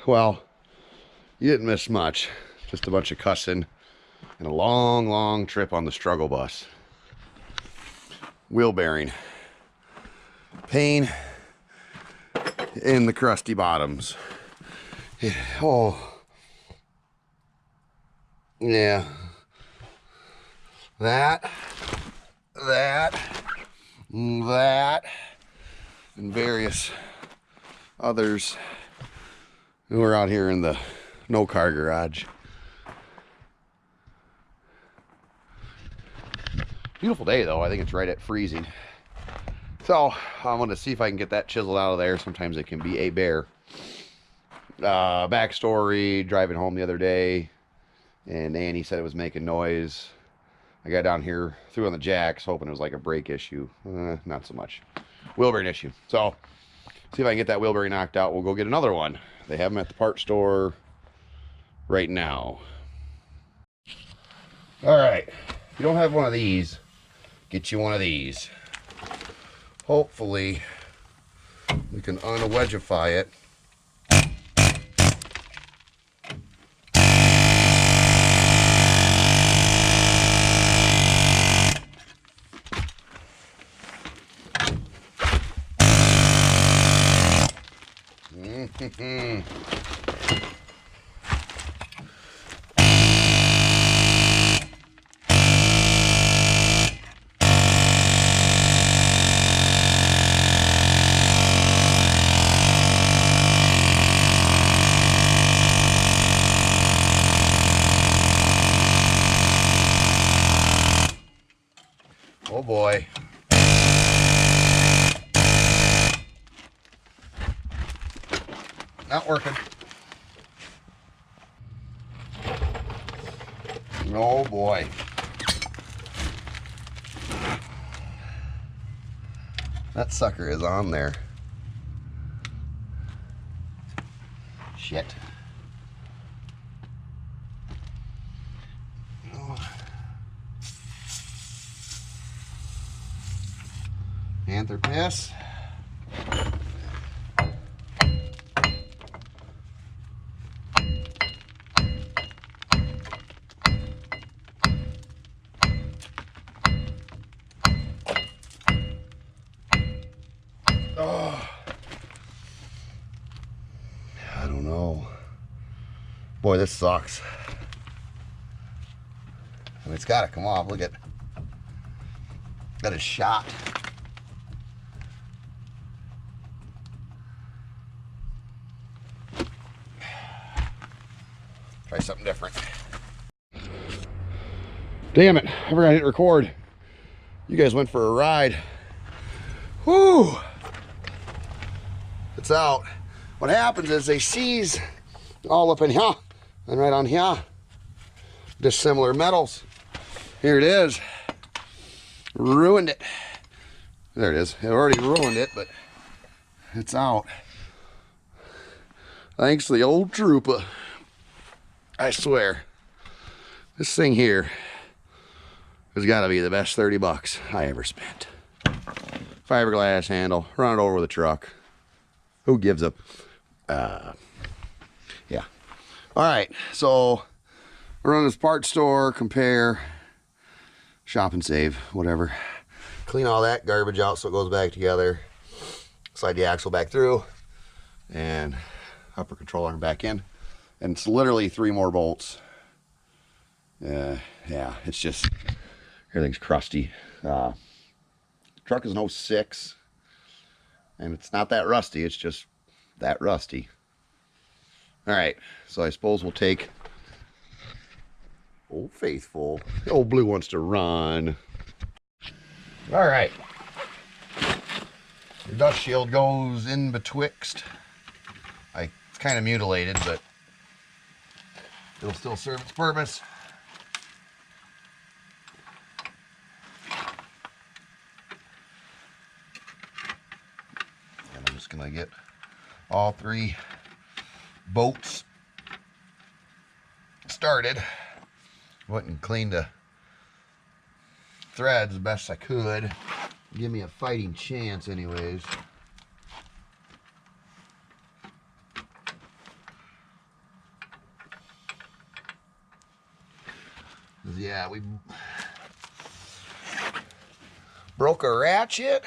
well, you didn't miss much. Just a bunch of cussing and a long, long trip on the struggle bus. Wheel bearing. Pain in the crusty bottoms. Oh. Yeah. That, and various others who are out here in the no-car garage. Beautiful day, though. I think it's right at freezing. So, I'm going to see if I can get that chiseled out of there. Sometimes it can be a bear. Backstory, driving home the other day, and Annie said it was making noise. I got down here, threw on the jacks, hoping it was like a brake issue. Not so much. Wheel bearing issue. So, see if I can get that wheel bearing knocked out. We'll go get another one. They have them at the part store right now. All right. If you don't have one of these, get you one of these. Hopefully, we can unwedgify it. Oh boy. Not working. Oh boy. That sucker is on there. Shit. Panther piss. Oh, I don't know. Boy, this sucks. I mean, it's got to come off. Look at that is shot. Try something different. Damn it, I forgot to hit record. You guys went for a ride. Whoo! It's out. What happens is they seize all up in here and right on here. Dissimilar metals. Here it is. Ruined it. There it is. It already ruined it, but it's out. Thanks to the old trooper. I swear, this thing here has got to be the best 30 bucks I ever spent. Fiberglass handle, run it over with a truck. Who gives up? Yeah. All right, so run this part store, compare, shop and save, whatever. Clean all that garbage out so it goes back together. Slide the axle back through and upper control arm back in. And it's literally 3 more bolts. Yeah, it's just, everything's crusty. Truck is an 06, and it's not that rusty, it's just that rusty. All right, so I suppose we'll take Old Faithful. The old blue wants to run. All right. Your dust shield goes in betwixt. It's kind of mutilated, but it'll still serve its purpose. And I'm just going to get all 3 bolts started. Went and cleaned the threads as best I could. Give me a fighting chance anyways. Yeah, we broke a ratchet.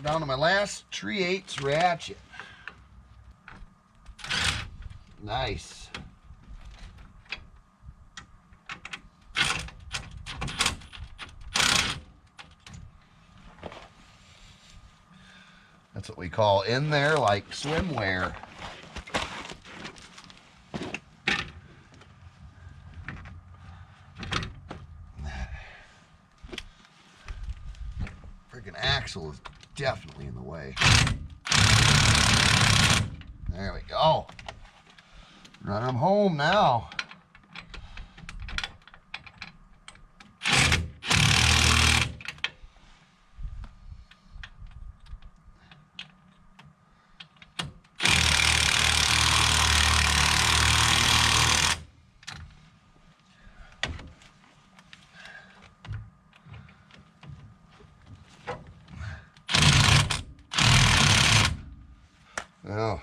Down to my last 3/8 ratchet. Nice. That's what we call in there like swimwear. Freaking axle is definitely in the way. There we go. Running them home now. Now,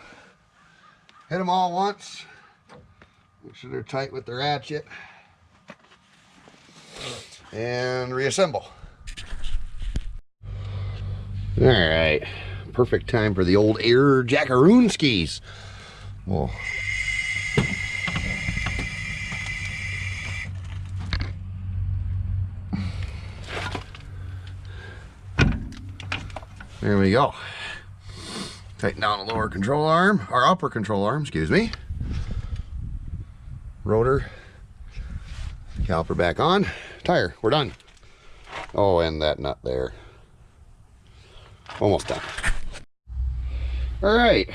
hit them all once. Make sure they're tight with the ratchet. And reassemble. All right, perfect time for the old air jackaroon skis. Well, there we go. Tighten down the lower control arm, or upper control arm, excuse me. Rotor, caliper back on, tire, we're done. Oh, and that nut there. Almost done. All right.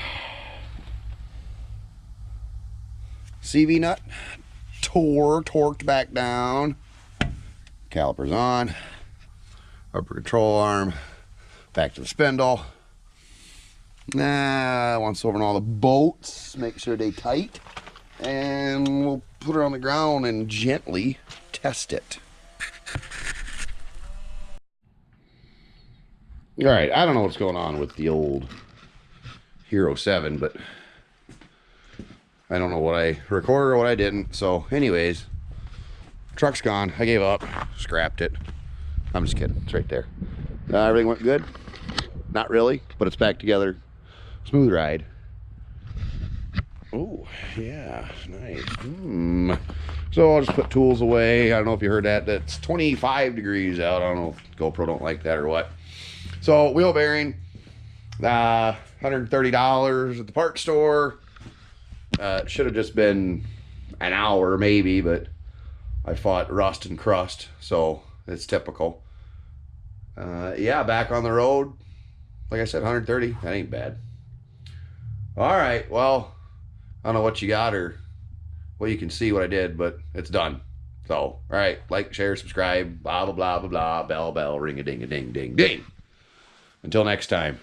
CV nut, torqued back down. Calipers on. Upper control arm, back to the spindle. Once over on all the bolts, make sure they tight. And we'll put it on the ground and gently test it. All right, I don't know what's going on with the old Hero 7, but I don't know what I recorded or what I didn't. So anyways, truck's gone. I gave up, scrapped it. I'm just kidding, it's right there. Everything went good. Not really, but it's back together. Smooth ride. Oh, yeah, nice. So I'll just put tools away. I don't know if you heard that. That's 25 degrees out. I don't know if GoPro don't like that or what. So wheel bearing, $130 at the parts store. It should have just been an hour maybe, but I fought rust and crust, so it's typical. Yeah, back on the road. Like I said, 130. That ain't bad. All right, well, I don't know what you got or what you can see what I did, but it's done. So, all right, like, share, subscribe, blah, blah, blah, blah, blah, bell, ring a ding, a ding, ding, ding. Until next time.